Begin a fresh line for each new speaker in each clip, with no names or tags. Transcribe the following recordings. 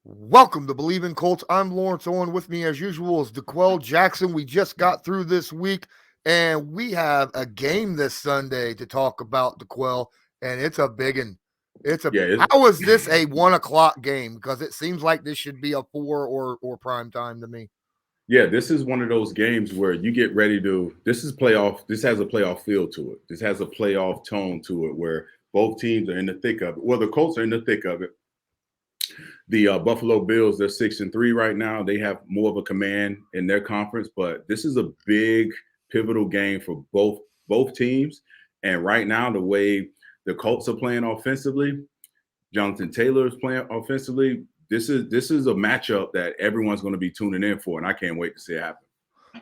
Welcome to Believe in Colts. I'm Lawrence Owen. With me, as usual, is DeQuell Jackson. We just got through this week, and we have a game this Sunday to talk about, DeQuell, and it's a big one.
Yeah,
How is this a 1 o'clock game? Because it seems like this should be a 4 or prime time to me.
yeah. This is one of those games where you get ready to. This is playoff. This has a playoff feel to it. This has a playoff tone to it, where both teams are in the thick of it. Well, the Colts are in the thick of it. The Buffalo Bills, they're 6-3 right now. They have more of a command in their conference, but this is a big pivotal game for both teams. And right now, the way the Colts are playing offensively, Jonathan Taylor is playing offensively. This is a matchup that everyone's going to be tuning in for, and I can't wait to see it happen.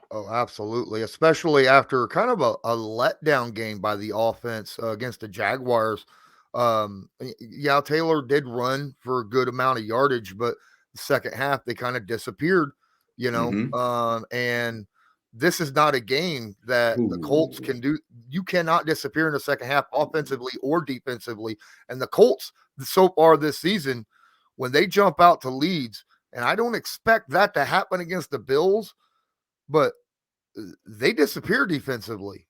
Oh, absolutely. Especially after kind of a letdown game by the offense against the Jaguars. Yeah, Taylor did run for a good amount of yardage, but the second half they kind of disappeared,
Mm-hmm.
and this is not a game that the Colts
Ooh.
can do. You cannot disappear in the second half offensively or defensively. And the Colts so far this season, when they jump out to leads, and I don't expect that to happen against the Bills, but they disappear defensively.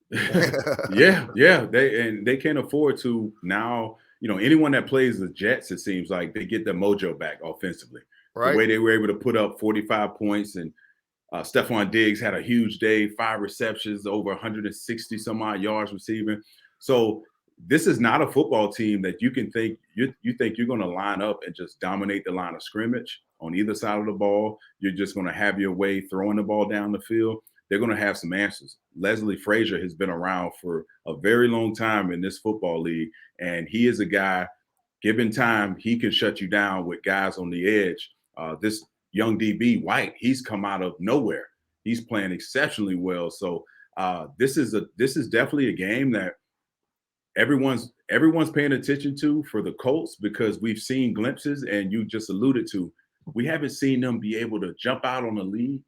Yeah. They can't afford to now. Anyone that plays the Jets, it seems like they get their mojo back offensively. The
Right?
way they were able to put up 45 points, and Stephon Diggs had a huge day, 5 receptions, over 160 some odd yards receiving. So this is not a football team that you think you're going to line up and just dominate the line of scrimmage on either side of the ball. You're just going to have your way throwing the ball down the field. They're going to have some answers. Leslie Frazier has been around for a very long time in this football league, and he is a guy. Given time, he can shut you down with guys on the edge. This young DB White, he's come out of nowhere. He's playing exceptionally well. So this is definitely a game that everyone's paying attention to for the Colts, because we've seen glimpses, and you just alluded to, we haven't seen them be able to jump out on the lead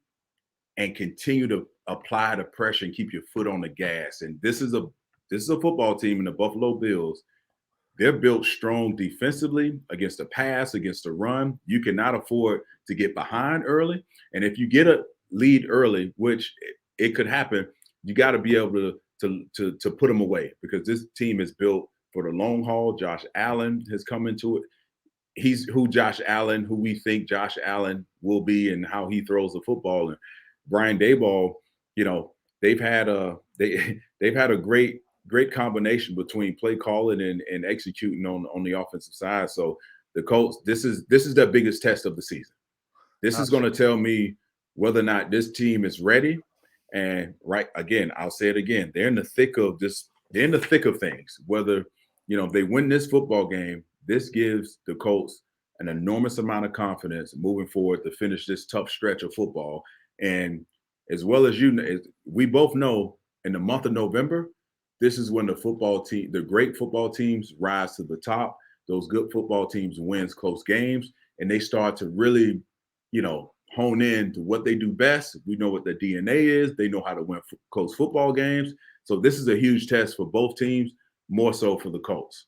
and continue to apply the pressure and keep your foot on the gas. And this is a football team in the Buffalo Bills. They're built strong defensively against the pass, against the run. You cannot afford to get behind early. And if you get a lead early, which it could happen, you got to be able to put them away, because this team is built for the long haul. Josh Allen has come into it. He's who we think Josh Allen will be, and how he throws the football. And Brian Daboll, they've had a they've had a great combination between play calling and executing on the offensive side. So the Colts, this is their biggest test of the season. This is going to tell me whether or not this team is ready. And right, again, I'll say it again. They're in the thick of this. They're in the thick of things. Whether if they win this football game, this gives the Colts an enormous amount of confidence moving forward to finish this tough stretch of football. And as well as we both know, in the month of November, this is when the great football teams rise to the top. Those good football teams wins close games, and they start to really, hone in to what they do best. We know what their DNA is. They know how to win close football games. So this is a huge test for both teams, more so for the Colts.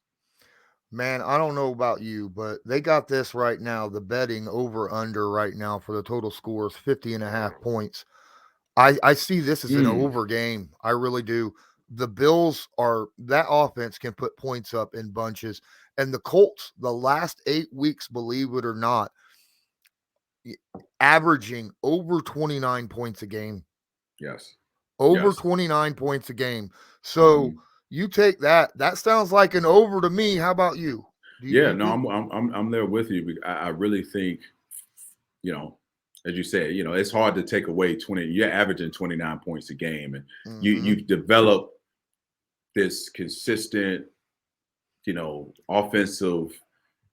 Man, I don't know about you, but they got this right now. The betting over under right now for the total score is 50.5 points. I see this as an
Mm,
over game. I really do. The Bills are that offense can put points up in bunches. And the Colts, the last 8 weeks, believe it or not, y- averaging over 29 points a game.
yes.
Over
Yes.
29 points a game. So
Mhm.
you take that. That sounds like an over to me. How about you? Do
Yeah.
you
No,
think?
I'm there with you. I really think, you know, as you said, it's hard to take away 20. You're averaging 29 points a game, and
Mhm.
you've developed this consistent, offensive,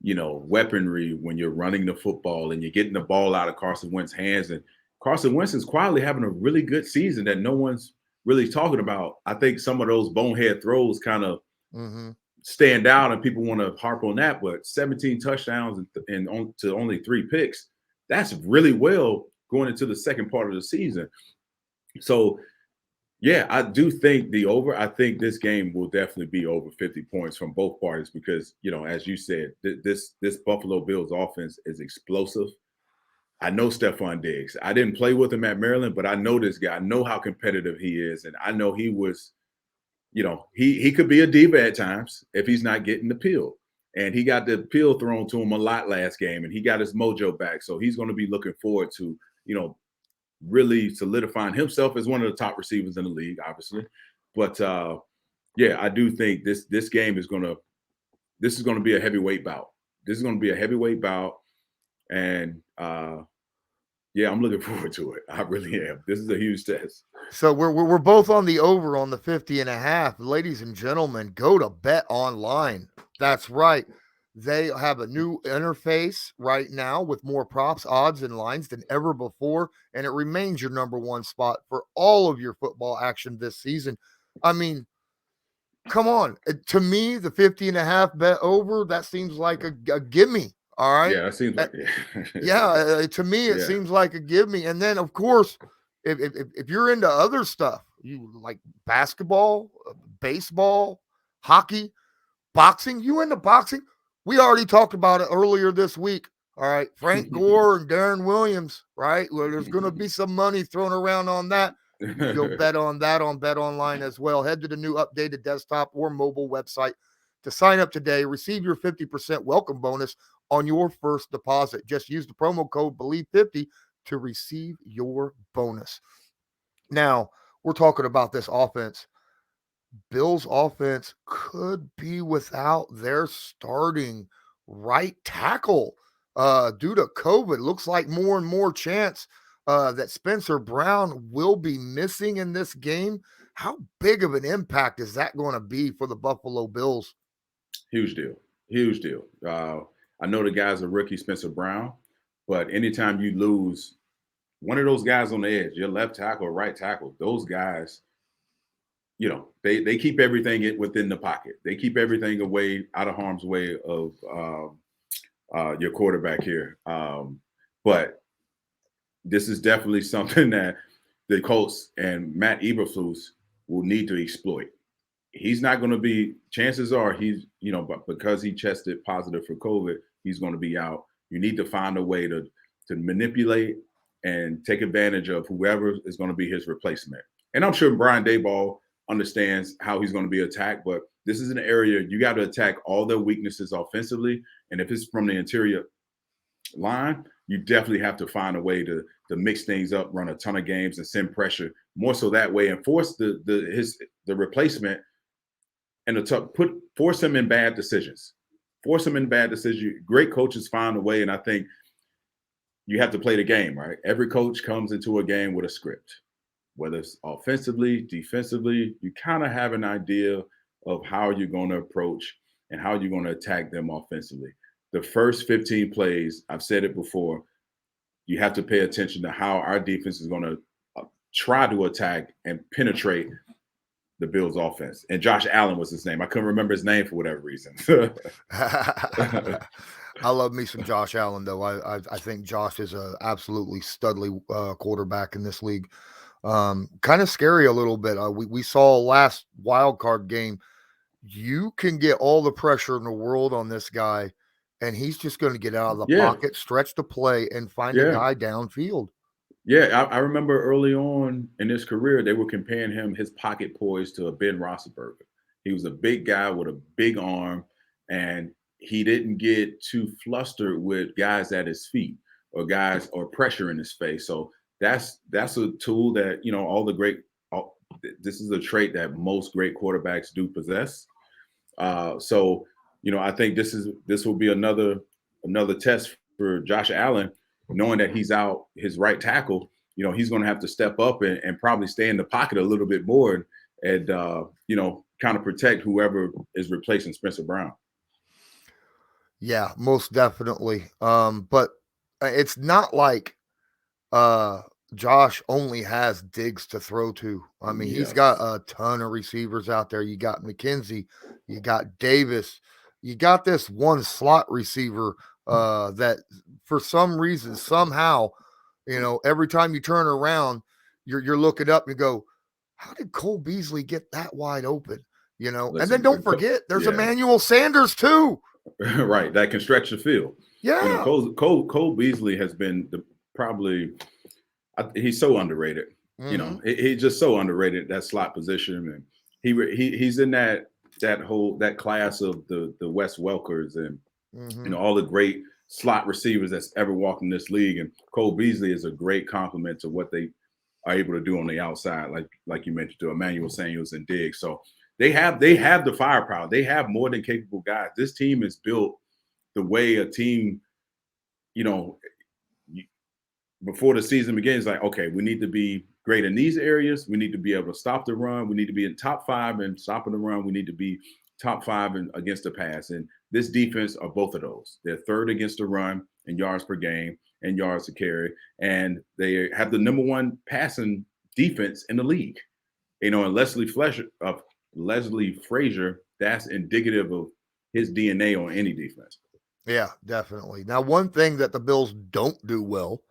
weaponry when you're running the football and you're getting the ball out of Carson Wentz's hands. And Carson Wentz is quietly having a really good season that no one's really talking about. I think some of those bonehead throws kind of
Mhm.
stand out, and people want to harp on that. But 17 touchdowns and to only 3 picks, that's really well going into the second part of the season. So Yeah, I do think the over. I think this game will definitely be over 50 points from both parties because, as you said, this Buffalo Bills offense is explosive. I know Stephon Diggs. I didn't play with him at Maryland, but I know this guy. I know how competitive he is, and I know he was, he could be a diva at times if he's not getting the pill. And he got the pill thrown to him a lot last game, and he got his mojo back. So he's going to be looking forward to, really solidifying himself as one of the top receivers in the league, obviously. But yeah, I do think this game is gonna be a heavyweight bout. This is gonna be a heavyweight bout, and yeah, I'm looking forward to it. I really am. This is a huge test.
So we're both on the over on the 50.5. Ladies and gentlemen, go to Bet Online. That's right. They have a new interface right now with more props, odds, and lines than ever before, and it remains your number one spot for all of your football action this season. I mean, come on. To me, the 50.5 bet over, that seems like a gimme. All right.
Yeah, that seems like
Yeah, to me, it
yeah.
seems like a give me. And then, of course, if you're into other stuff, you like basketball, baseball, hockey, boxing, you into boxing? We already talked about it earlier this week. All right, Frank Gore and Darren Williams, right? Well, there's going to be some money thrown around on that. You can go bet on that on Bet Online as well. Head to the new updated desktop or mobile website to sign up today. Receive your 50% welcome bonus on your first deposit. Just use the promo code BELIEVE50 to receive your bonus. Now, we're talking about this offense. Bills offense could be without their starting right tackle due to COVID. Looks like more and more chance that Spencer Brown will be missing in this game. How big of an impact is that going to be for the Buffalo Bills?
Huge deal. Huge deal. I know the guy's a rookie, Spencer Brown, but anytime you lose one of those guys on the edge, your left tackle or right tackle, those guys, they keep everything within the pocket. They keep everything away, out of harm's way of your quarterback here. But this is definitely something that the Colts and Matt Eberflus will need to exploit. He's not going to be, chances are he's, but because he tested positive for COVID, he's going to be out. You need to find a way to manipulate and take advantage of whoever is going to be his replacement. And I'm sure Brian Daboll understands how he's going to be attacked, but this is an area you got to attack all their weaknesses offensively. And if it's from the interior line, you definitely have to find a way to mix things up, run a ton of games, and send pressure more so that way, and force the replacement and force him in bad decisions. Force him in bad decisions. Great coaches find a way, and I think you have to play the game, right? Every coach comes into a game with a script, whether it's offensively, defensively. You kind of have an idea of how you're going to approach and how you're going to attack them offensively. The first 15 plays, I've said it before, you have to pay attention to how our defense is going to try to attack and penetrate the Bills offense. And Josh Allen was his name. I couldn't remember his name for whatever reason.
I love me some Josh Allen, though. I think Josh is a absolutely studly quarterback in this league. Kind of scary a little bit. We saw last wild card game. You can get all the pressure in the world on this guy, and he's just going to get out of the pocket, stretch the play, and find a guy downfield.
Yeah, I remember early on in his career, they were comparing his pocket poise to a Ben Roethlisberger. He was a big guy with a big arm, and he didn't get too flustered with guys at his feet or pressure in his face. So that's a tool that, this is a trait that most great quarterbacks do possess. So, I think this will be another test for Josh Allen, knowing that he's out his right tackle. He's going to have to step up and probably stay in the pocket a little bit more and kind of protect whoever is replacing Spencer Brown.
Yeah, most definitely. But it's not like Josh only has Diggs to throw to. I mean, he's got a ton of receivers out there. You got McKenzie, you got Davis, you got this one slot receiver that for some reason, somehow, every time you turn around, you're looking up and go, how did Cole Beasley get that wide open? You know, and then
Listen,
don't forget, there's
yeah,
Emmanuel Sanders too.
right. That can stretch the field. You know,
Yeah.
Cole Beasley has been probably he's so underrated. You know,
Mm-hmm.
he's just so underrated, that slot position, and he's in that class of the Wes Welkers and
Mm-hmm.
all the great slot receivers that's ever walked in this league. And Cole Beasley is a great complement to what they are able to do on the outside, like you mentioned, to Emmanuel Samuels and Diggs. So they have the firepower. They have more than capable guys. This team is built the way a team, you know, before the season begins, like, okay, we need to be great in these areas. We need to be able to stop the run. We need to be in top 5 and stopping the run. We need to be top 5 against the pass. And this defense are both of those. They're third against the run in yards per game and yards to carry. And they have the number 1 passing defense in the league. You know, and Leslie Frazier, that's indicative of his DNA on any defense.
Yeah, definitely. Now, one thing that the Bills don't do well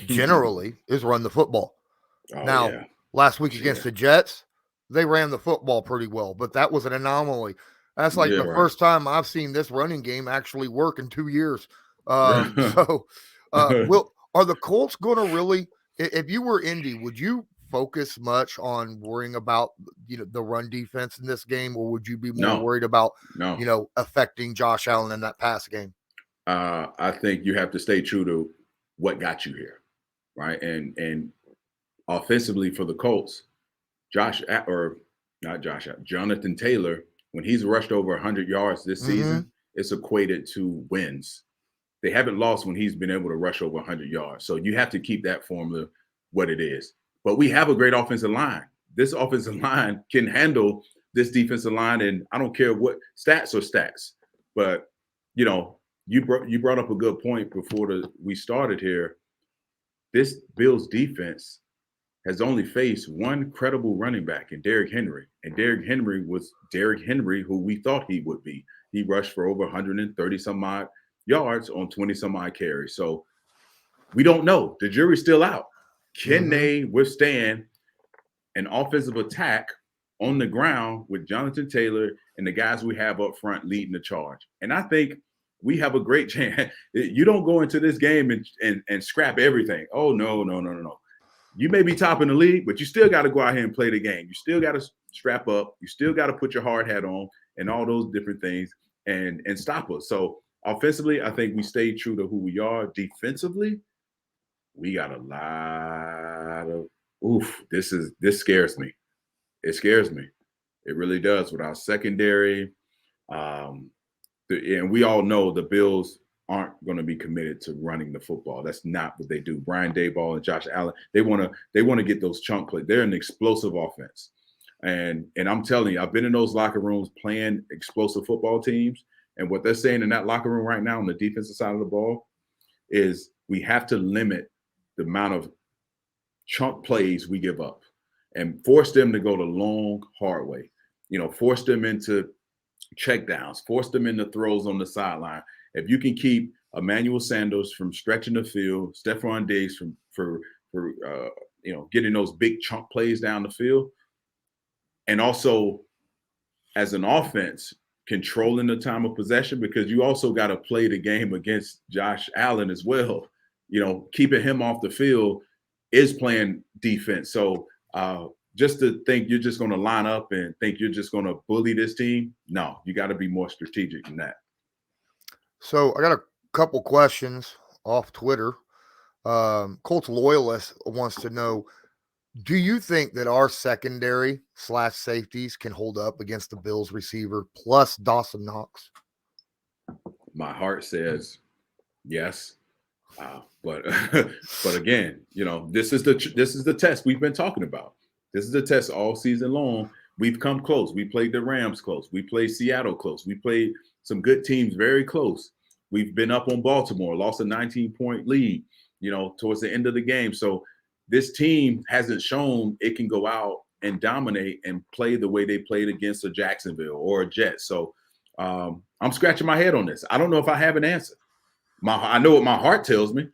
generally is run the football.
Oh
Now,
yeah,
last week
yeah,
against the Jets, they ran the football pretty well, but that was an anomaly. That's like
yeah,
the
right.
first time I've seen this running game actually work in 2 years. So, will are the Colts going to really? If you were Indy, would you focus much on worrying about the run defense in this game, or would you be more
No,
worried about
no.
affecting Josh Allen in that pass game?
I think you have to stay true to what got you here, right? And offensively for the Colts, Jonathan Taylor, when he's rushed over 100 yards this
Mm-hmm.
season, it's equated to wins. They haven't lost when he's been able to rush over 100 yards. So you have to keep that formula what it is. But we have a great offensive line. This offensive line can handle this defensive line, and I don't care what stats are stats. But you know, you brought up a good point before we started here. This Bills defense has only faced one credible running back in Derrick Henry. And Derrick Henry was Derrick Henry, who we thought he would be. He rushed for over 130 some odd yards on 20 some odd carries. So we don't know. The jury's still out. Can
Mm-hmm.
they withstand an offensive attack on the ground with Jonathan Taylor and the guys we have up front leading the charge? And I think we have a great chance. You don't go into this game and scrap everything. Oh, no. You may be top in the league, but you still got to go out here and play the game. You still got to strap up. You still got to put your hard hat on and all those different things and stop us. So offensively, I think we stay true to who we are. Defensively, we got a lot of This scares me. It scares me. It really does. With our secondary, and we all know the Bills aren't going to be committed to running the football. That's not what they do. Brian Daboll and Josh Allen, they want to get those chunk plays. They're an explosive offense. And I'm telling you, I've been in those locker rooms playing explosive football teams. And what they're saying in that locker room right now on the defensive side of the ball is we have to limit the amount of chunk plays we give up and force them to go the long, hard way. Force them into check downs, force them into throws on the sideline. If you can keep Emmanuel Sanders from stretching the field, Stephon Diggs for getting those big chunk plays down the field, and also as an offense controlling the time of possession, because you also got to play the game against Josh Allen as well. Keeping him off the field is playing defense. So just to think you're just going to line up and think you're just going to bully this team, no, you got to be more strategic than that.
So I got a couple questions off Twitter. Colts loyalist wants to know, do you think that our secondary / safeties can hold up against the Bills receiver plus Dawson Knox?
My heart says yes. But but again, this is the test we've been talking about. This is the test all season long. We've come close. We played the Rams close. We played Seattle close. We played some good teams very close. We've been up on Baltimore, lost a 19-point lead, towards the end of the game. So this team hasn't shown it can go out and dominate and play the way they played against a Jacksonville or a Jets. So I'm scratching my head on this. I don't know if I have an answer. I know what my heart tells me,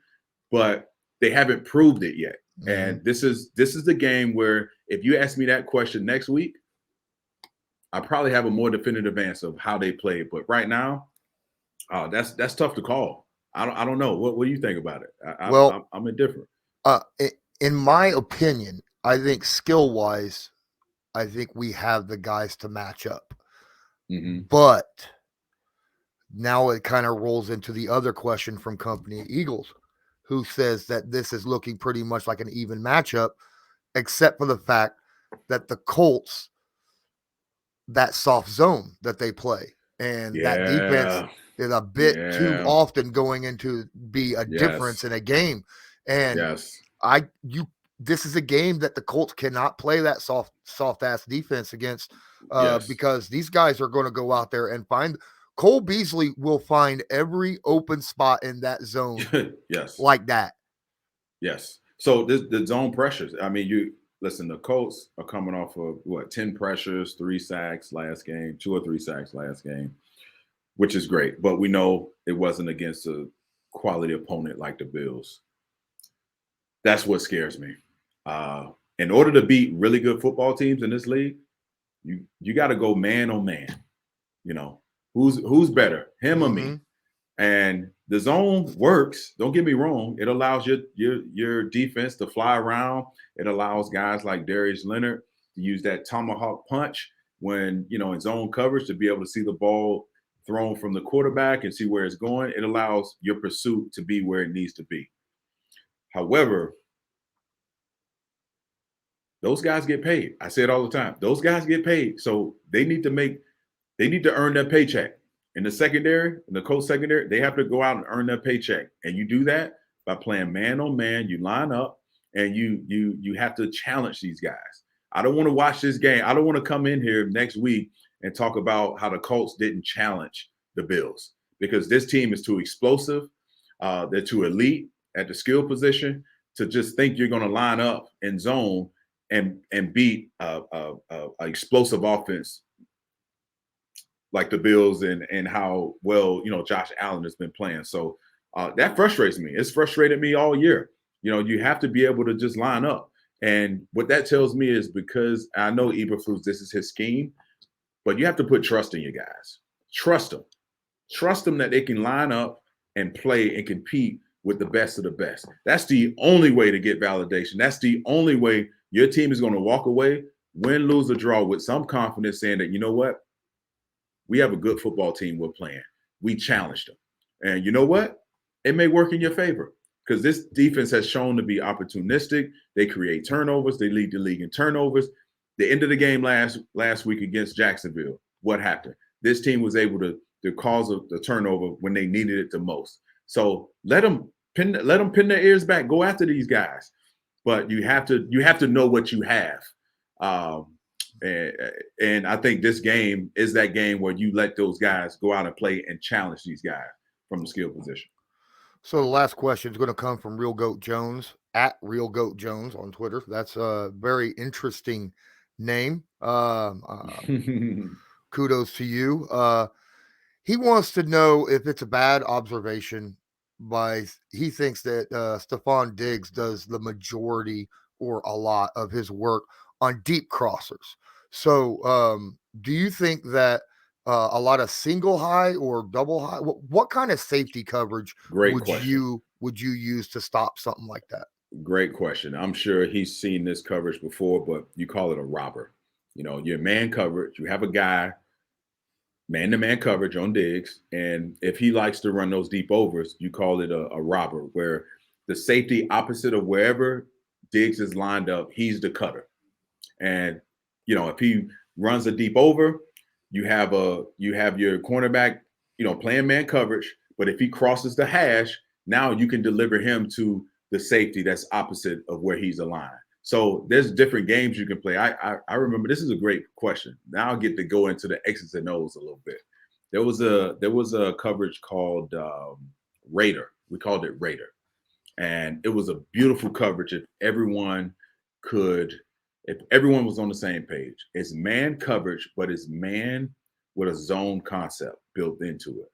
but they haven't proved it yet. And this is the game where if you ask me that question next week, I probably have a more definitive answer of how they played. But right now, that's tough to call. I don't know. What do you think about it?
Well,
I'm indifferent.
In my opinion, I think skill wise, I think we have the guys to match up.
Mm-hmm.
But now it kind of rolls into the other question from Company Eagles, who says that this is looking pretty much like an even matchup, except for the fact that the Colts, that soft zone that they play, and that defense
Yeah.
is a bit too
Yeah.
often going into be a difference
Yes.
in a game. And
Yes.
this is a game that the Colts cannot play that soft ass defense against,
Yes.
because these guys are going to go out there and find. Cole Beasley will find every open spot in that zone
Yes.
like that.
Yes. So the zone pressures. I mean, you listen. The Colts are coming off of 10 pressures, 3 sacks last game, 2 or 3 sacks last game, which is great. But we know it wasn't against a quality opponent like the Bills. That's what scares me. In order to beat really good football teams in this league, you got to go man on man. You know, who's better, him or me? And the zone works. Don't get me wrong. It allows your defense to fly around. It allows guys like Darius Leonard to use that tomahawk punch when, in zone coverage, to be able to see the ball thrown from the quarterback and see where it's going. It allows your pursuit to be where it needs to be. However, those guys get paid. I say it all the time. Those guys get paid. So they need to earn their paycheck. In the secondary, in the Colts secondary, they have to go out and earn their paycheck. And you do that by playing man on man. You line up and you have to challenge these guys. I don't want to watch this game. I don't want to come in here next week and talk about how the Colts didn't challenge the Bills, because this team is too explosive. They're too elite at the skill position to just think you're going to line up in zone and beat a explosive offense like the Bills and how well Josh Allen has been playing. So that frustrates me. It's frustrated me all year. You have to be able to just line up. And what that tells me is, because I know Eberflus, this is his scheme, but you have to put trust in your guys. Trust them. Trust them that they can line up and play and compete with the best of the best. That's the only way to get validation. That's the only way your team is going to walk away, win, lose, or draw, with some confidence, saying that, you know what? We have a good football team we're playing. We challenged them. And you know what? It may work in your favor, because this defense has shown to be opportunistic. They create turnovers. They lead the league in turnovers. The end of the game last week against Jacksonville, what happened? This team was able to cause the turnover when they needed it the most. So let them pin their ears back. Go after these guys, but you have to know what you have. And I think this game is that game where you let those guys go out and play and challenge these guys from the skill position.
So the last question is going to come from Real Goat Jones, at Real Goat Jones on Twitter. That's a very interesting name. Kudos to you. He wants to know if it's a bad observation he thinks that Stephon Diggs does the majority or a lot of his work on deep crossers. So do you think that a lot of single high or double high, what kind of safety coverage
Great question.
would you use to stop something like that?
Great question. I'm sure he's seen this coverage before, but you call it a robber. Your man coverage, you have a guy man-to-man coverage on Diggs, and if he likes to run those deep overs, you call it a robber, where the safety opposite of wherever Diggs is lined up, he's the cutter. And if he runs a deep over, you have your cornerback, playing man coverage, but if he crosses the hash, now you can deliver him to the safety that's opposite of where he's aligned. So there's different games you can play. I remember, this is a great question. Now I'll get to go into the X's and O's a little bit. There was a coverage called Raider. We called it Raider, and it was a beautiful coverage. If everyone was on the same page, it's man coverage, but it's man with a zone concept built into it.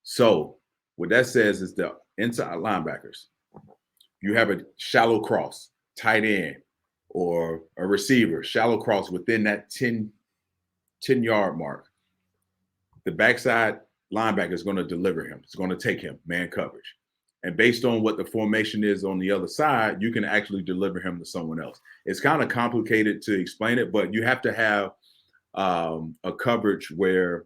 So what that says is the inside linebackers, you have a shallow cross tight end or a receiver, shallow cross within that 10-yard mark, the backside linebacker is going to deliver him. It's going to take him man coverage. And based on what the formation is on the other side, you can actually deliver him to someone else. It's kind of complicated to explain it, but you have to have a coverage where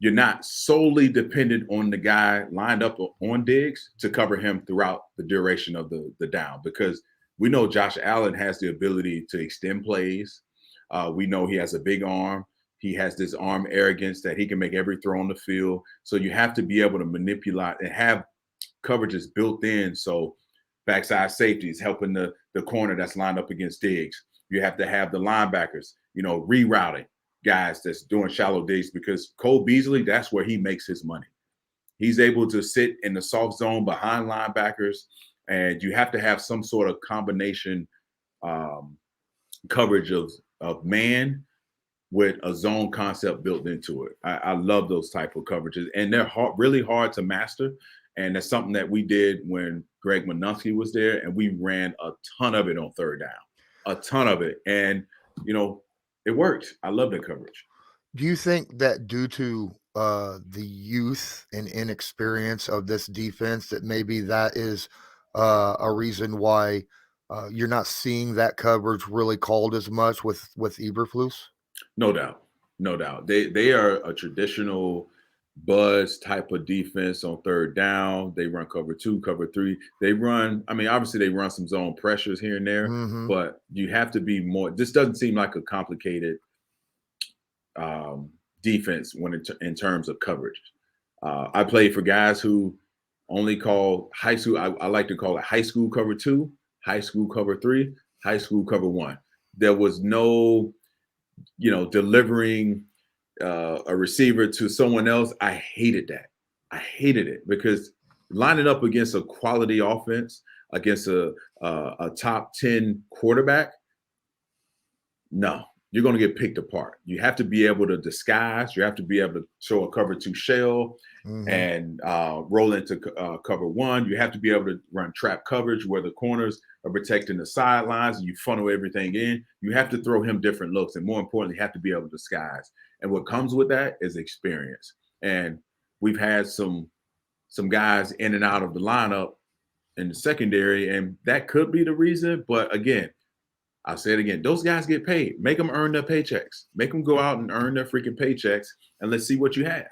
you're not solely dependent on the guy lined up on Diggs to cover him throughout the duration of the down, because we know Josh Allen has the ability to extend plays. We know he has a big arm. He has this arm arrogance that he can make every throw on the field. So you have to be able to manipulate and have coverages built in. So backside safety is helping the corner that's lined up against Diggs. You have to have the linebackers, rerouting guys that's doing shallow digs, because Cole Beasley, that's where he makes his money. He's able to sit in the soft zone behind linebackers, and you have to have some sort of combination coverage of man with a zone concept built into it. I love those type of coverages, and they're really hard to master. And that's something that we did when Greg Manunsky was there, and we ran a ton of it on third down, a ton of it. And, it worked. I love that coverage.
Do you think that due to the youth and inexperience of this defense, that maybe that is a reason why you're not seeing that coverage really called as much with Eberflus?
No doubt. No doubt. They are a traditional buzz type of defense on third down. They run cover 2, cover 3. Obviously they run some zone pressures here and there, but you have to be more. This doesn't seem like a complicated defense in terms of coverage. I played for guys who only call high school. I like to call it high school cover 2, high school cover 3, high school cover 1. There was no, delivering a receiver to someone else. I hated that. I hated it, because lining up against a quality offense, against a top 10 quarterback, no, you're going to get picked apart. You have to be able to disguise. You have to be able to show a cover 2 shell and roll into cover 1. You have to be able to run trap coverage where the corners are protecting the sidelines and you funnel everything in. You have to throw him different looks, and more importantly, you have to be able to disguise. And what comes with that is experience. And we've had some guys in and out of the lineup in the secondary, and that could be the reason. But again, I'll say it again, those guys get paid. Make them earn their paychecks. Make them go out and earn their freaking paychecks, and let's see what you have.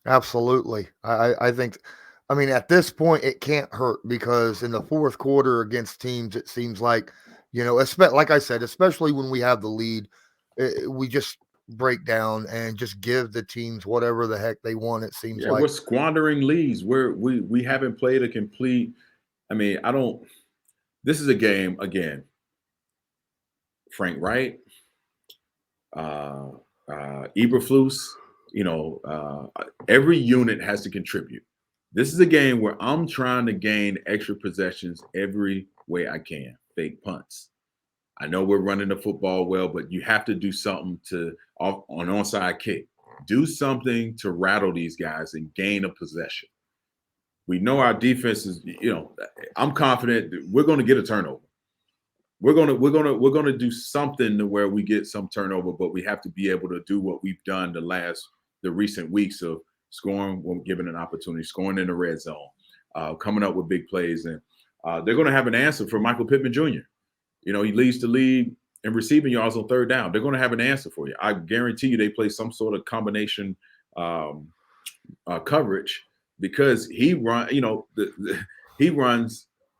Absolutely. I think, at this point, it can't hurt, because in the fourth quarter against teams, it seems like, like I said, especially when we have the lead, we just break down and just give the teams whatever the heck they want. It seems like
we're squandering leads. We haven't played a complete. This is a game again. Frank Wright, Eberflus, every unit has to contribute. This is a game where I'm trying to gain extra possessions every way I can. Fake punts. I know we're running the football well, but you have to do something on onside kick. Do something to rattle these guys and gain a possession. We know our defense is, I'm confident that we're going to get a turnover. We're gonna do something to where we get some turnover, but we have to be able to do what we've done the recent weeks of scoring when given an opportunity, scoring in the red zone, coming up with big plays, and they're going to have an answer for Michael Pittman Jr. He leads the league in receiving yards on third down. They're going to have an answer for you. I guarantee you they play some sort of combination coverage, because he runs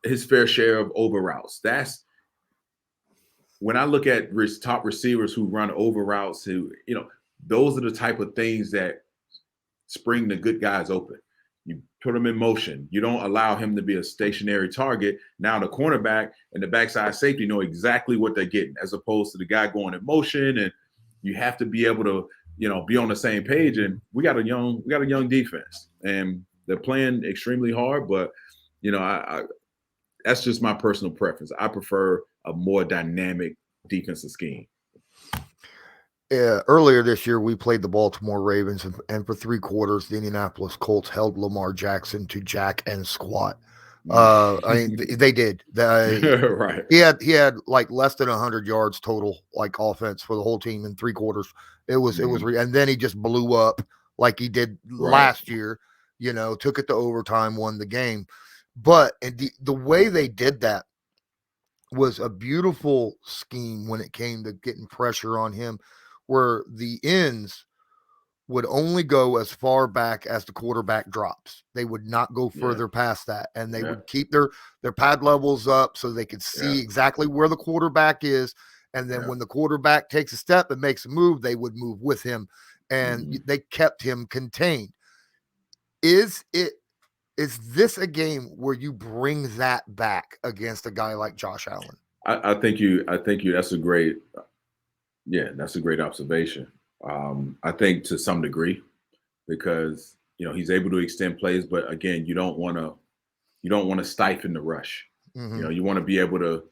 his fair share of over routes. That's when I look at top receivers who run over routes, those are the type of things that spring the good guys open. You put him in motion. You don't allow him to be a stationary target. Now the cornerback and the backside safety know exactly what they're getting, as opposed to the guy going in motion. And you have to be able to, be on the same page. And we got a young defense, and they're playing extremely hard. But that's just my personal preference. I prefer a more dynamic defensive scheme.
Earlier this year, we played the Baltimore Ravens, and for 3 quarters, the Indianapolis Colts held Lamar Jackson to jack and squat. I mean, they did.
Right.
He had like less than 100 yards total, like offense for the whole team in 3 quarters. And then he just blew up like he did
Right.
last year. Took it to overtime, won the game. But the way they did that was a beautiful scheme when it came to getting pressure on him, where the ends would only go as far back as the quarterback drops. They would not go
Yeah.
further past that, and they
Yeah.
would keep their pad levels up so they could
Yeah.
see exactly where the quarterback is. And then
Yeah.
when the quarterback takes a step and makes a move, they would move with him, and they kept him contained. Is this a game where you bring that back against a guy like Josh Allen?
I think you that's a great that's a great observation. I think to some degree, because he's able to extend plays, but again, you don't want to stifle the rush.
Mm-hmm.
You want to be able to,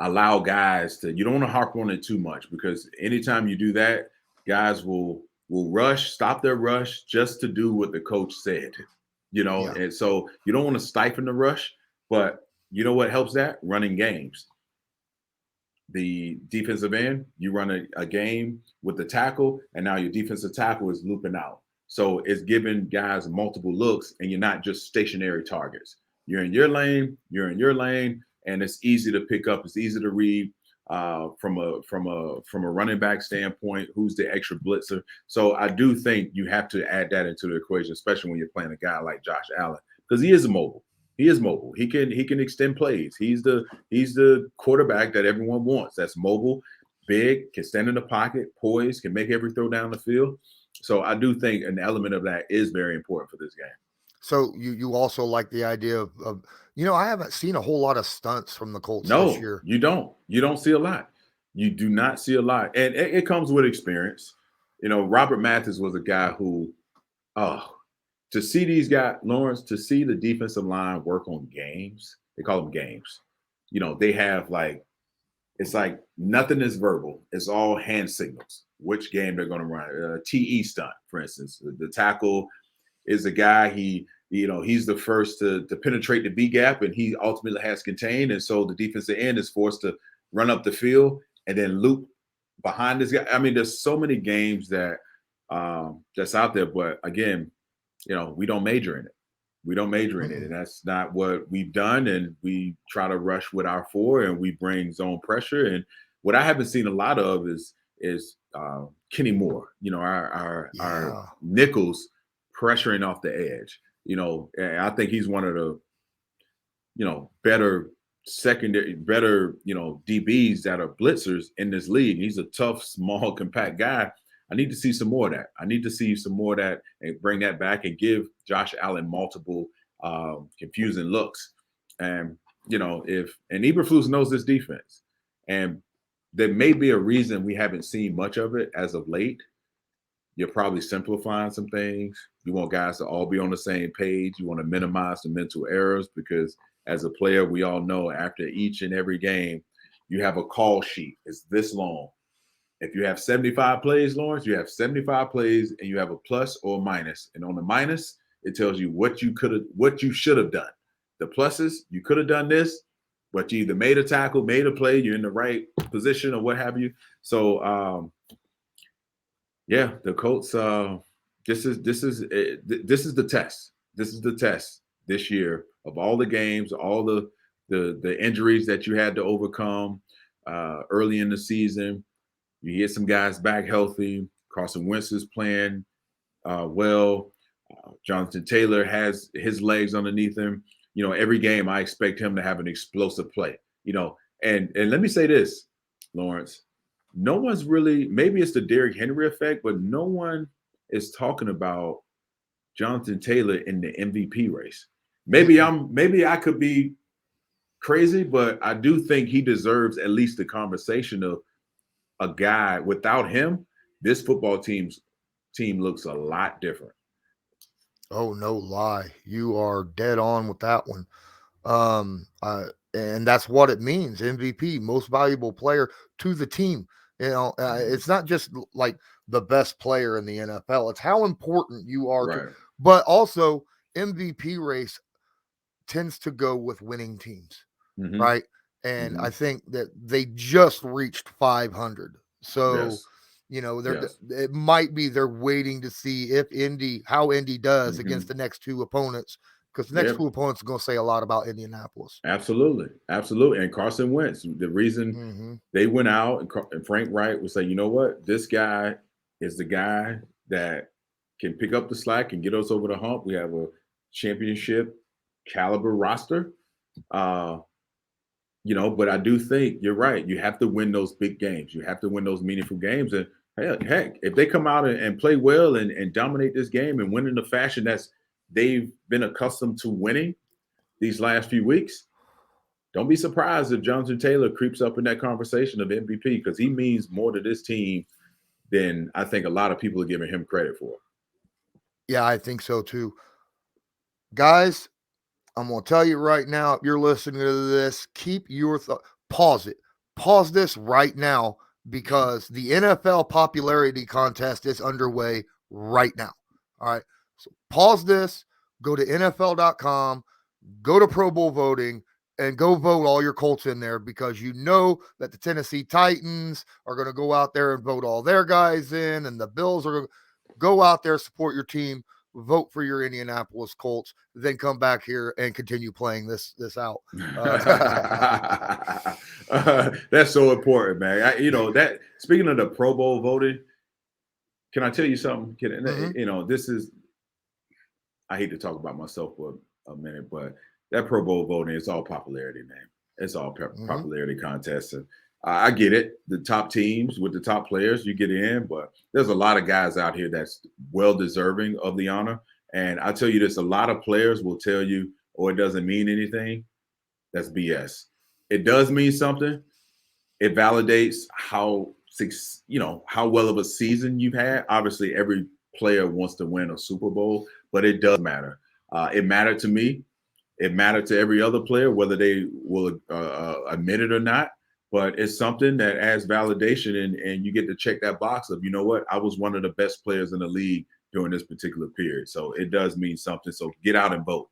allow guys to, you don't want to harp on it too much, because anytime you do that, guys will rush, stop their rush just to do what the coach said.
Yeah.
And so you don't want to stifle the rush, but you know what helps that? Running games. The defensive end, you run a game with the tackle, and now your defensive tackle is looping out. So it's giving guys multiple looks, and you're not just stationary targets. You're in your lane, and it's easy to pick up. It's easy to read from a running back standpoint. Who's the extra blitzer? So I do think you have to add that into the equation, especially when you're playing a guy like Josh Allen, because he is mobile. He is mobile. He can extend plays. He's the quarterback that everyone wants. That's mobile, big, can stand in the pocket, poised, can make every throw down the field. So I do think an element of that is very important for this game.
So you also like the idea of I haven't seen a whole lot of stunts from the Colts this
No,
year.
you don't. You don't see a lot. You do not see a lot, and it comes with experience. Robert Mathis was a guy who, oh, to see these guys, Lawrence, to see the defensive line work on games, they call them games. They have it's like nothing is verbal. It's all hand signals, which game they're going to run. TE stunt, for instance. The tackle is a guy, he's the first to penetrate the B gap, and he ultimately has contained. And so the defensive end is forced to run up the field and then loop behind this guy. I mean, there's so many games that's out there. But again, we don't major in it. We don't major in it, and that's not what we've done. And we try to rush with our four, and we bring zone pressure. And what I haven't seen a lot of is Kenny Moore. Our nickels pressuring off the edge. And I think he's one of the better DBs that are blitzers in this league. He's a tough, small, compact guy. I need to see some more of that. I need to see some more of that and bring that back and give Josh Allen multiple confusing looks. And Eberflus knows this defense, and there may be a reason we haven't seen much of it as of late. You're probably simplifying some things. You want guys to all be on the same page. You want to minimize the mental errors, because as a player, we all know after each and every game, you have a call sheet. It's this long. If you have 75 plays, Lawrence, you have 75 plays, and you have a plus or a minus. And on the minus, it tells you what you should have done. The pluses, you could have done this, but you either made a tackle, made a play, you're in the right position, or what have you. So the Colts. This is the test. This is the test this year of all the games, all the injuries that you had to overcome early in the season. You get some guys back healthy. Carson Wentz is playing well. Jonathan Taylor has his legs underneath him. Every game I expect him to have an explosive play. And let me say this, Lawrence. No one's really, maybe it's the Derrick Henry effect, but no one is talking about Jonathan Taylor in the MVP race. Maybe I could be crazy, but I do think he deserves at least the conversation of a guy. Without him, this football team looks a lot different.
Oh, no lie. You are dead on with that one. And that's what it means. MVP, most valuable player to the team. It's not just like the best player in the NFL. It's how important you are to,
Right.
but also MVP race. tends to go with winning teams,
Mm-hmm.
right? And
Mm-hmm.
I think that they just reached 500. So,
Yes. Yes.
it might be they're waiting to see how Indy does
Mm-hmm.
against the next two opponents, because the next
Yep.
two opponents are going to say a lot about Indianapolis.
Absolutely. Absolutely. And Carson Wentz, the reason
Mm-hmm.
they went out and Frank Wright would say, you know what, this guy is the guy that can pick up the slack and get us over the hump. We have a championship caliber roster. Uh, but I do think you're right. You have to win those big games. You have to win those meaningful games. And heck, if they come out and play well and dominate this game and win in the fashion that's they've been accustomed to winning these last few weeks, don't be surprised if Jonathan Taylor creeps up in that conversation of MVP, because he means more to this team than I think a lot of people are giving him credit for.
Yeah, I think so too. Guys, I'm going to tell you right now, if you're listening to this, keep your pause it. Pause this right now, because the NFL popularity contest is underway right now. All right. So pause this, go to NFL.com, go to Pro Bowl voting, and go vote all your Colts in there, because you know that the Tennessee Titans are going to go out there and vote all their guys in, and the Bills are going to go out there, support your team, vote for your Indianapolis Colts, then come back here and continue playing this out.
That's so important, man. That speaking of the Pro Bowl voting, can I tell you something?
Mm-hmm.
This is, I hate to talk about myself for a minute, but that Pro Bowl voting is all popularity, man. It's all
Mm-hmm.
popularity contests. And I get it. The top teams with the top players, you get in, but there's a lot of guys out here that's well deserving of the honor. And I tell you this, a lot of players will tell you, oh, it doesn't mean anything. That's BS. It does mean something. It validates how well of a season you've had. Obviously, every player wants to win a Super Bowl, but it does matter. It mattered to me. It mattered to every other player, whether they will admit it or not. But it's something that adds validation, and you get to check that box of, you know what, I was one of the best players in the league during this particular period. So it does mean something. So get out and vote.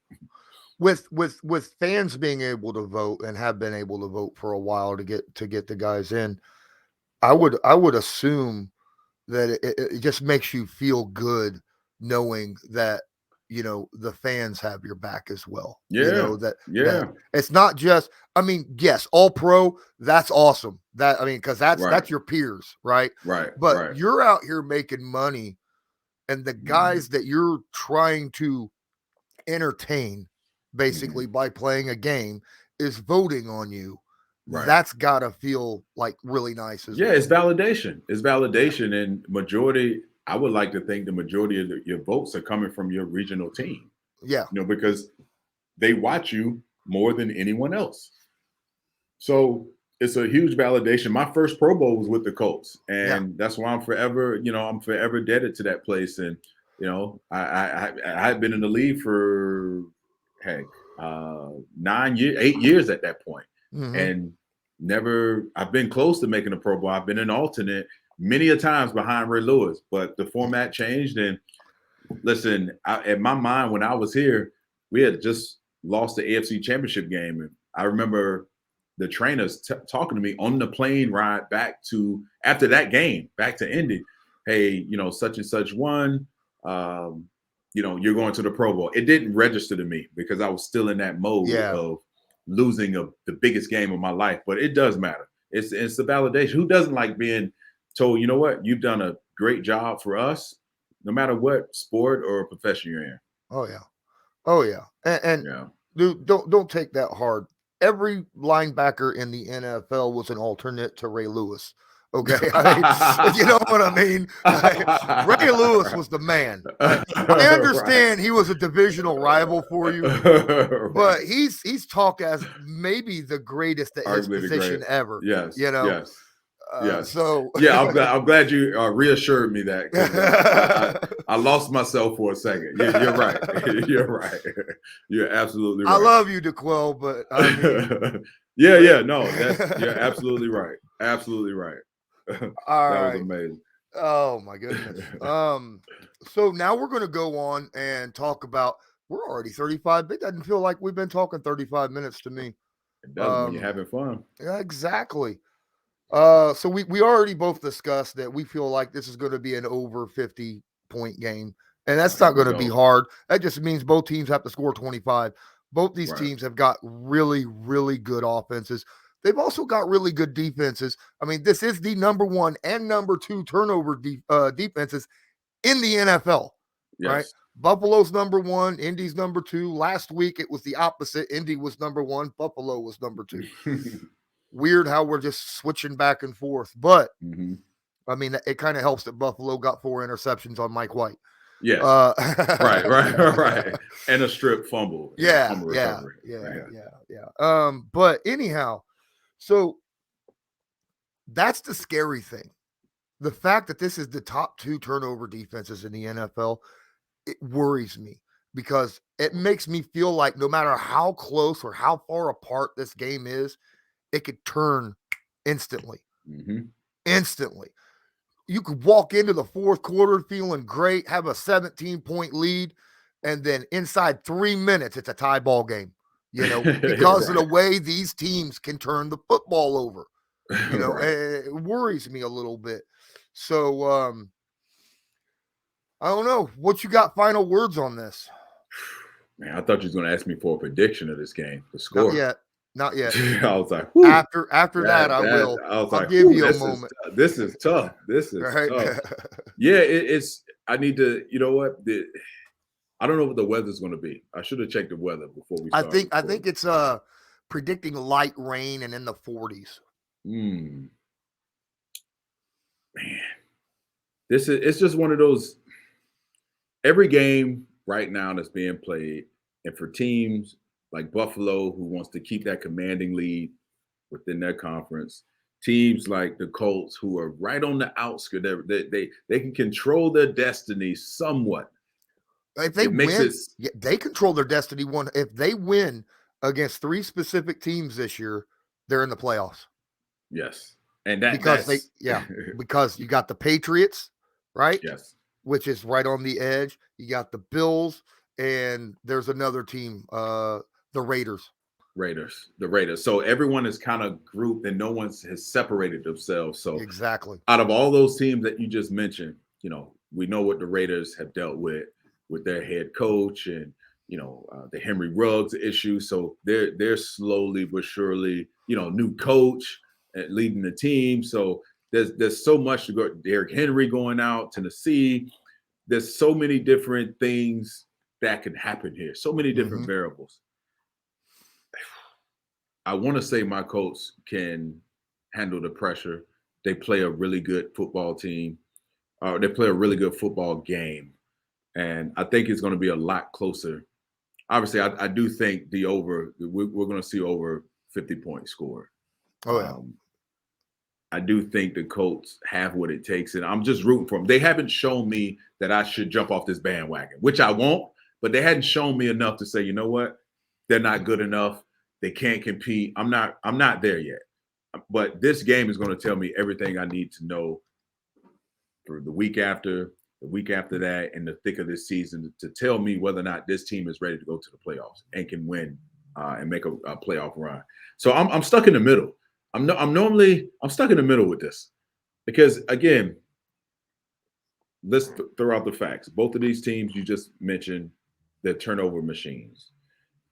With fans being able to vote, and have been able to vote for a while to get the guys in, I would assume that it just makes you feel good knowing that the fans have your back as well.
Yeah,
That
yeah,
it's not just, I mean, yes, all pro, that's awesome. That, I mean, because
right,
that's your peers, right?
right,
But
right.
you're out here making money, and the
Mhm,
guys that you're trying to entertain, basically
mhm.
by playing a game, is voting on you.
Right.
That's gotta feel like really nice as
Yeah, it's
well.
validation. It's
Yeah.
validation, and majority. I would like to think the majority of your votes are coming from your regional team.
Yeah.
Because they watch you more than anyone else. So it's a huge validation. My first Pro Bowl was with the Colts,
Yeah.
and that's why I'm forever indebted to that place. And I had been in the league for heck 9 years, 8 years at that point,
Hmm.
and never. I've been close to making a Pro Bowl. I've been an alternate many a times behind Ray Lewis, but the format changed. And listen, in my mind, when I was here, we had just lost the AFC Championship game, and I remember the trainers talking to me on the plane ride back to after that game, back to Indy. Hey, such and such won. You're going to the Pro Bowl. It didn't register to me because I was still in that mode
Yeah.
of losing the biggest game of my life. But it does matter. It's the validation. Who doesn't like being told, you know what, you've done a great job for us, no matter what sport or profession you're in.
Oh yeah. Oh yeah. And
Yeah.
dude, don't take that hard. Every linebacker in the NFL was an alternate to Ray Lewis. Okay, I mean, you know what I mean. Ray Lewis was the man. I
Right.
understand he was a divisional rival for you,
Right.
but he's talked as maybe the greatest at his
Arguably the great.
position ever.
Yes.
You know,
Yes. Yes.
so
Yeah, I'm glad you reassured me that, because I lost myself for a second. You're right. You're right. You're absolutely
I
right.
love you, DeQuell, but I mean,
Yeah,
but
yeah. No, you're absolutely right. Absolutely right.
all
That was
right.
amazing.
Oh my goodness. So now we're going to go on and talk about We're already 35. It doesn't feel like we've been talking 35 minutes to me.
It does when you're having fun.
Yeah, exactly. So we already both discussed that we feel like this is going to be an over 50-point game, and that's
Here
not
we
going to be
go.
hard. That just means both teams have to score 25. Both these
Right.
teams have got really, really good offenses. They've also got really good defenses. I mean, this is the number 1 and number 2 turnover defenses in the NFL, right?
Yes.
Buffalo's number 1, Indy's number 2. Last week it was the opposite. Indy was number 1, Buffalo was number 2. Weird how we're just switching back and forth, but I mean, it kind of helps that Buffalo got 4 interceptions on Mike White.
Yes. Right. And a strip fumble.
Yeah,
Fumble
yeah,
recovery.
yeah. But anyhow, so that's the scary thing. The fact that this is the top 2 turnover defenses in the NFL, it worries me because it makes me feel like no matter how close or how far apart this game is, it could turn instantly. Instantly. You could walk into the fourth quarter feeling great, have a 17-point lead, and then inside 3 minutes, it's a tie ball game, because of the way these teams can turn the football over.
Right.
It worries me a little bit. So, I don't know. What you got final words on this?
Man, I thought you was going to ask me for a prediction of this game, the score.
Not yet.
I was like,
after that, I will.
I'll
give you a moment.
This is tough. This is tough. Yeah, it's. I need to. You know what? I don't know what the weather's going to be. I should have checked the weather before we started.
I think it's predicting light rain and in the 40s.
Man, it's just one of those. Every game right now that's being played, and for teams like Buffalo, who wants to keep that commanding lead within their conference, teams like the Colts, who are right on the outskirts, they can control their destiny somewhat.
If they win, they control their destiny. If they win against 3 specific teams this year, they're in the playoffs.
Yes, and
because you got the Patriots, right?
Yes,
which is right on the edge. You got the Bills, and there's another team, the Raiders.
The Raiders. So everyone is kind of grouped, and no one has separated themselves. So
exactly,
out of all those teams that you just mentioned, we know what the Raiders have dealt with their head coach and the Henry Ruggs issue. So they're slowly but surely, new coach leading the team. So there's so much to go. Derrick Henry going out, Tennessee. There's so many different things that can happen here. So many different variables. I want to say my Colts can handle the pressure. They play a really good football team. They play a really good football game. And I think it's going to be a lot closer. Obviously, I do think we're going to see over 50 points scored.
Oh, yeah.
I do think the Colts have what it takes, and I'm just rooting for them. They haven't shown me that I should jump off this bandwagon, which I won't, but they hadn't shown me enough to say, you know what? They're not good enough. They can't compete. I'm not there yet. But this game is going to tell me everything I need to know for the week after that, and the thick of this season to tell me whether or not this team is ready to go to the playoffs and can win and make a playoff run. So I'm stuck in the middle. I'm stuck in the middle with this because, again, let's throw out the facts. Both of these teams you just mentioned, they're turnover machines.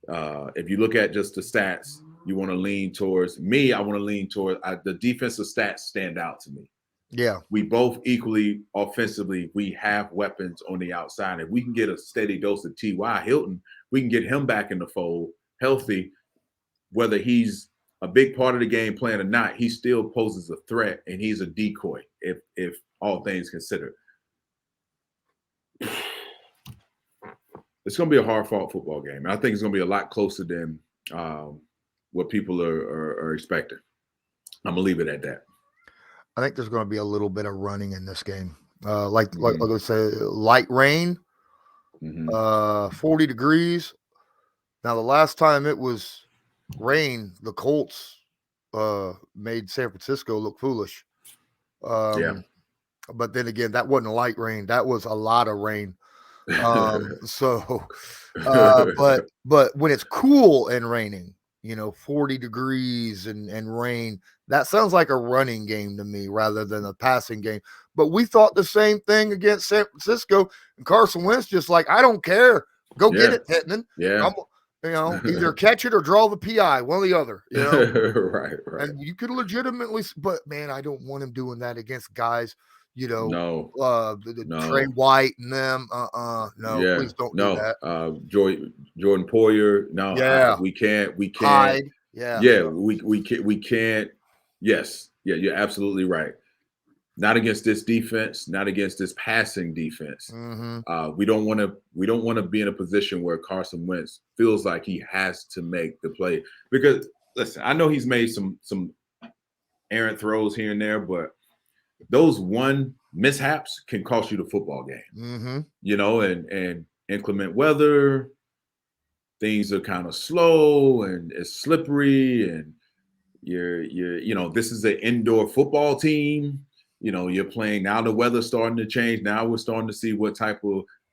If you look at just the stats, you want to lean towards me. I want to lean toward the defensive stats stand out to me.
Yeah.
We both equally offensively, we have weapons on the outside. If we can get a steady dose of T.Y. Hilton, we can get him back in the fold healthy, whether he's a big part of the game plan or not, he still poses a threat and he's a decoy if all things considered. It's going to be a hard-fought football game. And I think it's going to be a lot closer than what people are expecting. I'm going to leave it at that.
I think there's going to be a little bit of running in this game. Like I say, light rain, 40 degrees. Now, the last time it was rain, the Colts made San Francisco look foolish. But then again, that wasn't light rain. That was a lot of rain. So, but when it's cool and raining, 40 degrees and rain, that sounds like a running game to me rather than a passing game. But we thought the same thing against San Francisco, and Carson Wentz just like, I don't care, go get
Yeah.
it, Pittman.
Yeah.
Either catch it or draw the PI, one or the other.
Right.
And you could legitimately, but man, I don't want him doing that against guys,
No.
the Trey
No.
White and them. No,
Yeah.
please don't do
No.
that.
Jordan Poyer. No,
Yeah,
we can't.
Hyde. Yeah,
Yeah, we can't. Yes. Yeah, you're absolutely right. Not against this defense, not against this passing defense.
Mm-hmm.
We don't want to be in a position where Carson Wentz feels like he has to make the play. Because listen, I know he's made some errant throws here and there, but those one mishaps can cost you the football game.
Mm-hmm.
And inclement weather, things are kind of slow and it's slippery, and this is an indoor football team. You're playing now. The weather's starting to change. Now we're starting to see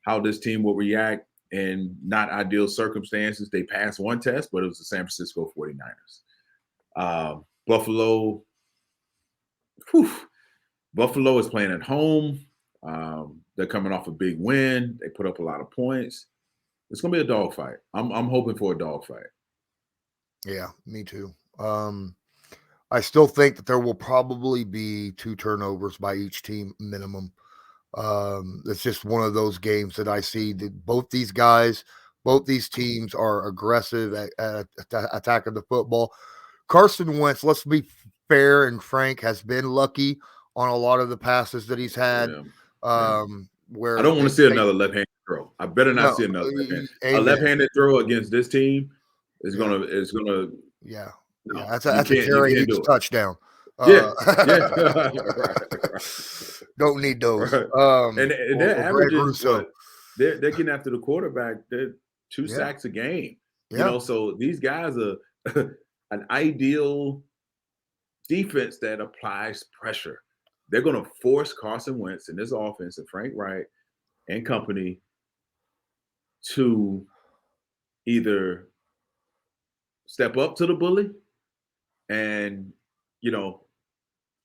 how this team will react in not ideal circumstances. They passed one test, but it was the San Francisco 49ers. Buffalo. Buffalo is playing at home. They're coming off a big win. They put up a lot of points. It's going to be a dogfight. I'm hoping for a dogfight.
Yeah, me too. I still think that there will probably be 2 turnovers by each team minimum. It's just one of those games that I see that both these teams are aggressive at attacking the football. Carson Wentz, let's be fair and frank, has been lucky on a lot of the passes that he's had.
Yeah.
Where
I don't want to see another left-handed throw. I better not see another left-handed. A left-handed throw against this team is gonna.
Yeah.
No,
yeah, that's a Jerry Hughes touchdown.
Right.
Don't need those.
Right. And their averages, they're getting after the quarterback. They're 2 sacks a game.
Yeah.
So these guys are an ideal defense that applies pressure. They're going to force Carson Wentz and this offense and Frank Wright and company to either step up to the bully and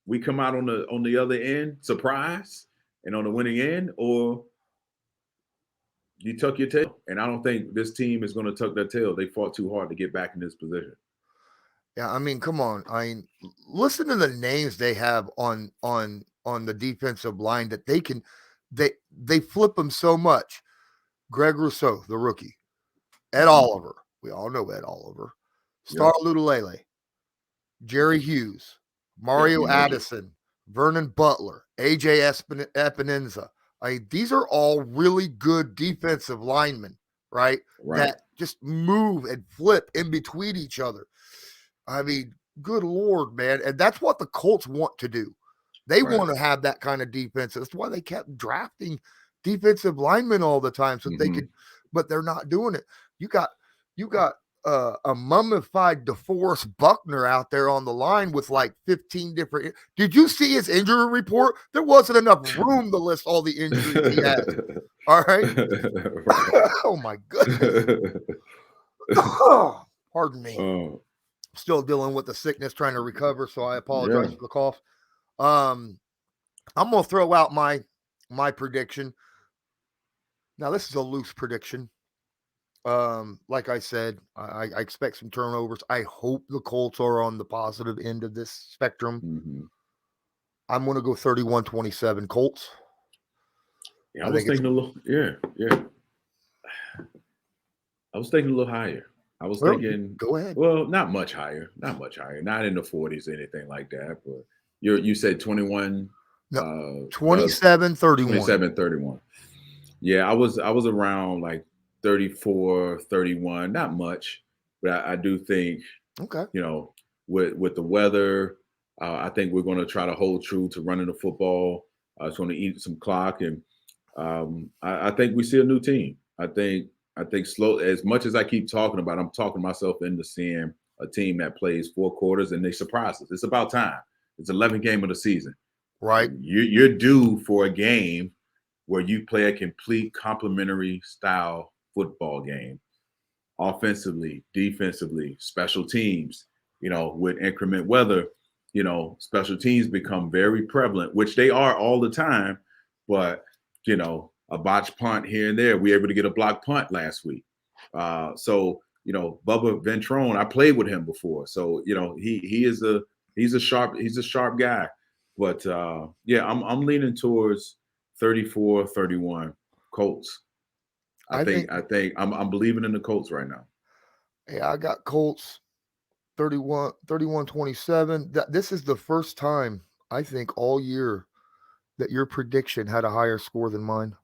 we come out on the other end surprise and on the winning end, or you tuck your tail. And I don't think this team is going to tuck their tail. They fought too hard to get back in this position.
Yeah, I mean, come on. Listen to the names they have on the defensive line that they flip them so much. Greg Rousseau, the rookie. Ed Oliver. We all know Ed Oliver. Star Lutulele. Jerry Hughes. Mario Addison. Vernon Butler. AJ Epinenza. These are all really good defensive linemen, right? That just move and flip in between each other. I mean, good Lord, man. And that's what the Colts want to do. They want to have that kind of defense. That's why they kept drafting defensive linemen all the time so they could, but they're not doing it. You got a mummified DeForest Buckner out there on the line with like 15 different. Did you see his injury report? There wasn't enough room to list all the injuries he had. All right. Oh my goodness. Pardon me. Still dealing with the sickness, trying to recover, so I apologize for the cough. I'm gonna throw out my prediction. Now, this is a loose prediction. Like I said, I expect some turnovers. I hope the Colts are on the positive end of this spectrum. I'm gonna go 31-27 Colts.
Yeah, I was thinking a little. I was thinking a little higher. I was thinking,
go ahead.
Well, not much higher. Not in the 40s, anything like that. But you said 21.
No, 27-31.
27-31. Yeah, I was around like 34, 31. Not much, but I do think, with the weather, I think we're going to try to hold true to running the football. It's going to eat some clock, and I think we see a new team. I think slow, as much as I keep talking about, I'm talking myself into seeing a team that plays 4 quarters and they surprise us. It's about time. It's 11th game of the season.
Right.
You're due for a game where you play a complete complementary style football game, offensively, defensively, special teams, with increment weather, special teams become very prevalent, which they are all the time. But, a botched punt here and there, we were able to get a block punt last week. So, Bubba Ventrone, I played with him before. So, he's a sharp guy. But yeah, I'm leaning towards 34-31 Colts. I think I'm believing in the Colts right now.
Yeah, I got Colts 31-27. This is the first time I think all year that your prediction had a higher score than mine.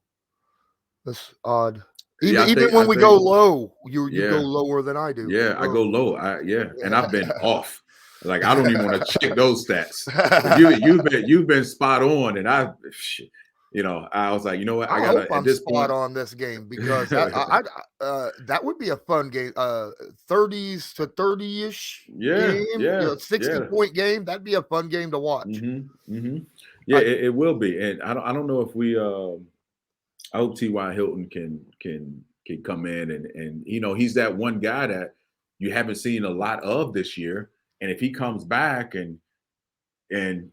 That's odd.
Yeah,
Even
I
when we go
think
low, you go
yeah,
lower than I do.
yeah, I
So
go low. And I've been off. Like I don't even want to check those stats. But you've been spot on, and I was like, you know what, I
I hope
gotta at
I'm
this
spot
point.
on this game because that would be a fun game. 30s to 30-ish
Yeah,
game,
yeah,
60
yeah.
point game. That'd be a fun game to watch.
Yeah,
I,
it will be, and I don't know if we. I hope T.Y. Hilton can come in and he's that one guy that you haven't seen a lot of this year, and if he comes back and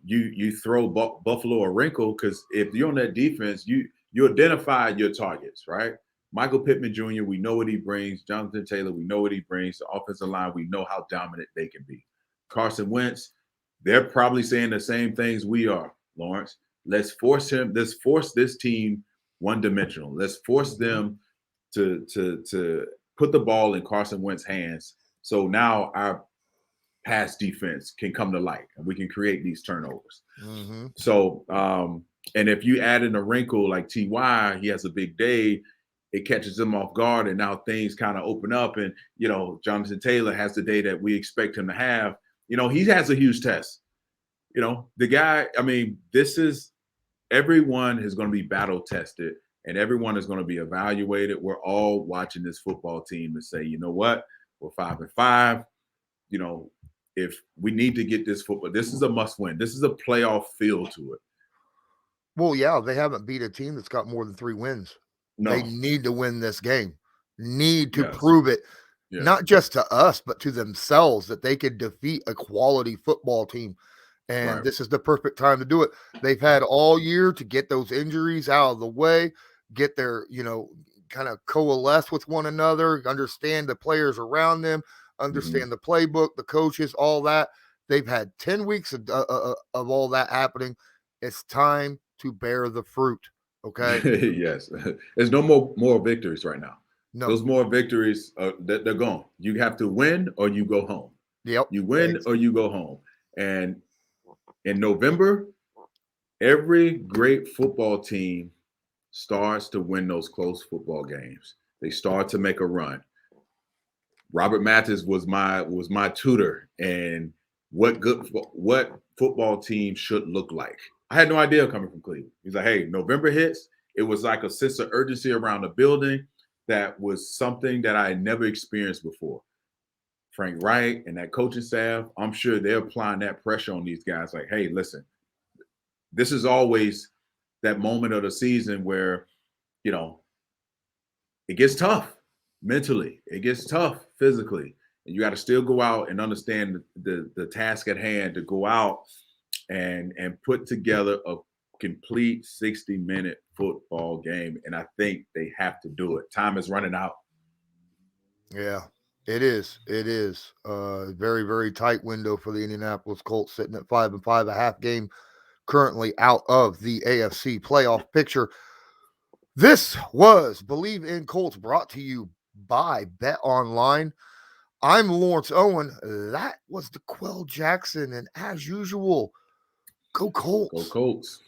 you throw Buffalo a wrinkle, because if you're on that defense, you identify your targets, right? Michael Pittman Jr., we know what he brings. Jonathan Taylor, we know what he brings. The offensive line, we know how dominant they can be. Carson Wentz, they're probably saying the same things we are, Lawrence. Let's force this team one-dimensional. Let's force them to put the ball in Carson Wentz's hands. So now our pass defense can come to light and we can create these turnovers.
mm-hmm.
So, and if you add in a wrinkle like T.Y., he has a big day, it catches him off guard, and now things kind of open up. And, Jonathan Taylor has the day that we expect him to have. He has a huge test. The guy, everyone is going to be battle tested and everyone is going to be evaluated. We're all watching this football team and say, you know what, we're 5-5. If we need to get this football, this is a must win. This is a playoff feel to it.
Well, yeah, they haven't beat a team that's got more than 3 wins.
No.
They need to win this game. Need to
Yes.
prove it,
Yes.
not just to us, but to themselves, that they could defeat a quality football team. And
Right.
this is the perfect time to do it. They've had all year to get those injuries out of the way, get their, kind of coalesce with one another, understand the players around them, understand the playbook, the coaches, all that. They've had 10 weeks of all that happening. It's time to bear the fruit. Okay.
Yes. There's no more victories right now.
No.
Those more victories, they're gone. You have to win or you go home.
Yep.
You win or you go home. And in November, every great football team starts to win those close football games. They start to make a run. Robert Mathis was my tutor, and what football team should look like. I had no idea coming from Cleveland. He's like, hey, November hits. It was like a sense of urgency around the building that was something that I had never experienced before. Frank Wright and that coaching staff, I'm sure they're applying that pressure on these guys. Like, hey, listen, this is always that moment of the season where, it gets tough mentally. It gets tough physically. And you got to still go out and understand the task at hand to go out and put together a complete 60-minute football game. And I think they have to do it. Time is running out.
Yeah, it is. It is. Very, very tight window for the Indianapolis Colts, sitting at 5-5, a half game currently out of the AFC playoff picture. This was Believe in Colts, brought to you by Bet Online. I'm Lawrence Owen. That was the Jackson, and as usual, go Colts.
Go Colts.